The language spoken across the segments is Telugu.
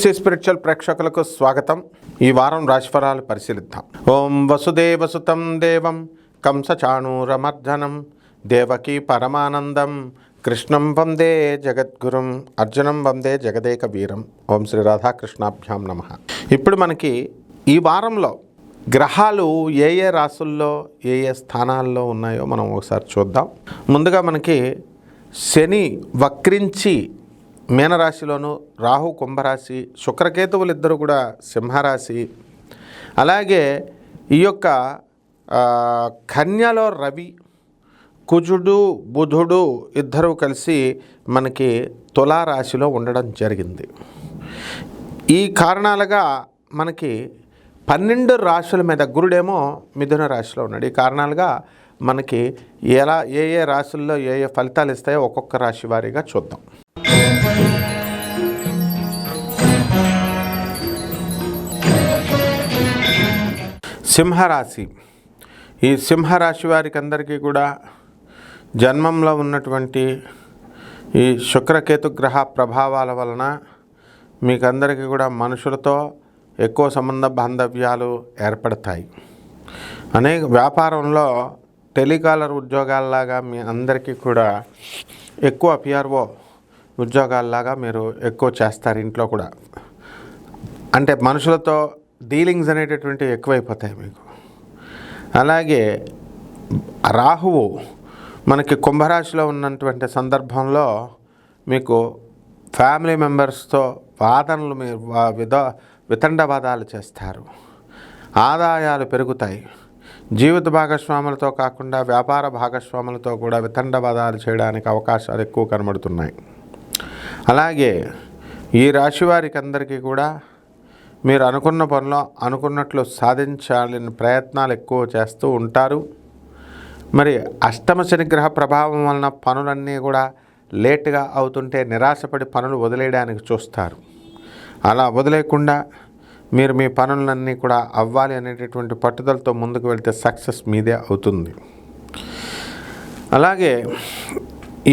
తులసి స్పిరిచువల్ ప్రేక్షకులకు స్వాగతం. ఈ వారం రాశిఫలాలు పరిశీలిద్దాం. ఓం వసుదేవసుతం దేవం కంసచాణూరమర్దనం దేవకీ పరమానందం కృష్ణం వందే జగద్గురుం అర్జునం వందే జగదేక వీరం. ఓం శ్రీ రాధాకృష్ణాభ్యాం నమః. ఇప్పుడు మనకి ఈ వారంలో గ్రహాలు ఏ ఏ రాశుల్లో ఏ ఏ స్థానాల్లో ఉన్నాయో మనం ఒకసారి చూద్దాం. ముందుగా మనకి శని వక్రించి మీనరాశిలోను, రాహు కుంభరాశి, శుక్రకేతువులు ఇద్దరు కూడా సింహరాశి, అలాగే ఈ యొక్క కన్యలో రవి, కుజుడు, బుధుడు ఇద్దరు కలిసి మనకి తులారాశిలో ఉండడం జరిగింది. ఈ కారణాలుగా మనకి 12 రాశుల మీద, గురుడేమో మిథున రాశిలో ఉన్నాడు. ఈ కారణాలుగా మనకి ఎలా ఏ ఏ రాశుల్లో ఏ ఏ ఫలితాలు ఇస్తాయో ఒక్కొక్క రాశి వారీగా చూద్దాం. సింహరాశి. ఈ సింహరాశి వారికి అందరికీ కూడా జన్మంలో ఉన్నటువంటి ఈ శుక్రకేతు గ్రహ ప్రభావాల వలన మీకు అందరికీ కూడా మనుషులతో ఎక్కువ సంబంధ బాంధవ్యాలు ఏర్పడతాయి. అనేక వ్యాపారంలో టెలికాలర్ ఉద్యోగాల్లాగా మీ అందరికీ కూడా ఎక్కువ పిఆర్ఓ ఉద్యోగాల్లాగా మీరు ఎక్కువ చేస్తారు. ఇంట్లో కూడా అంటే మనుషులతో డీలింగ్స్ అనేటటువంటివి ఎక్కువైపోతాయి మీకు. అలాగే రాహువు మనకి కుంభరాశిలో ఉన్నటువంటి సందర్భంలో మీకు ఫ్యామిలీ మెంబర్స్తో వాదనలు, మీరు వితండవాదాలు చేస్తారు, ఆదాయాలు పెరుగుతాయి. జీవిత భాగస్వాములతో కాకుండా వ్యాపార భాగస్వాములతో కూడా వితండవాదాలు చేయడానికి అవకాశాలు ఎక్కువ కనబడుతున్నాయి. అలాగే ఈ రాశి వారికి అందరికీ కూడా మీరు అనుకున్న పనిలో అనుకున్నట్లు సాధించాలని ప్రయత్నాలు ఎక్కువ చేస్తూ ఉంటారు. మరి అష్టమ శనిగ్రహ ప్రభావం వలన పనులన్నీ కూడా లేటుగా అవుతుంటే నిరాశపడి పనులు వదిలేయడానికి చూస్తారు. అలా వదిలేయకుండా మీరు మీ పనులన్నీ కూడా అవ్వాలి అనేటటువంటి పట్టుదలతో ముందుకు వెళ్తే సక్సెస్ మీదే అవుతుంది. అలాగే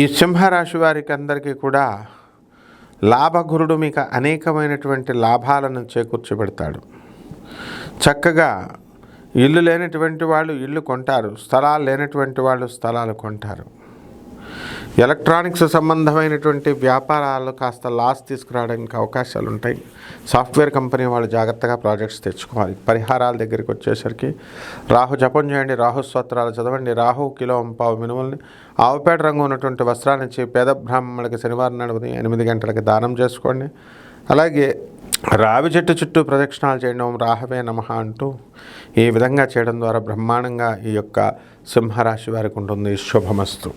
ఈ సింహరాశి వారికి అందరికీ కూడా లాభగురుడు మీకు అనేకమైనటువంటి లాభాలను చేకూర్చబెడతాడు. చక్కగా ఇల్లు లేనటువంటి వాళ్ళు ఇల్లు కొంటారు, స్థలాలు లేనటువంటి వాళ్ళు స్థలాలు కొంటారు. ఎలక్ట్రానిక్స్ సంబంధమైనటువంటి వ్యాపారాలు కాస్త లాస్ తీసుకురావడానికి అవకాశాలు ఉంటాయి. సాఫ్ట్వేర్ కంపెనీ వాళ్ళు జాగ్రత్తగా ప్రాజెక్ట్స్ తెచ్చుకోవాలి. పరిహారాల దగ్గరికి వచ్చేసరికి రాహు జపం చేయండి, రాహు స్తోత్రాలు చదవండి, రాహు కిలో పావు మినుముల్ని ఆవుపేట రంగు ఉన్నటువంటి వస్త్రాన్ని ఇచ్చి పేద బ్రాహ్మణులకి శనివారం నాడు 8 గంటలకి దానం చేసుకోండి. అలాగే రావి చెట్టు చుట్టూ ప్రదక్షిణాలు చేయడం, రాహవే నమః అంటూ ఈ విధంగా చేయడం ద్వారా బ్రహ్మాండంగా ఈ యొక్క సింహరాశి వారికి ఉంటుంది. శుభమస్తు.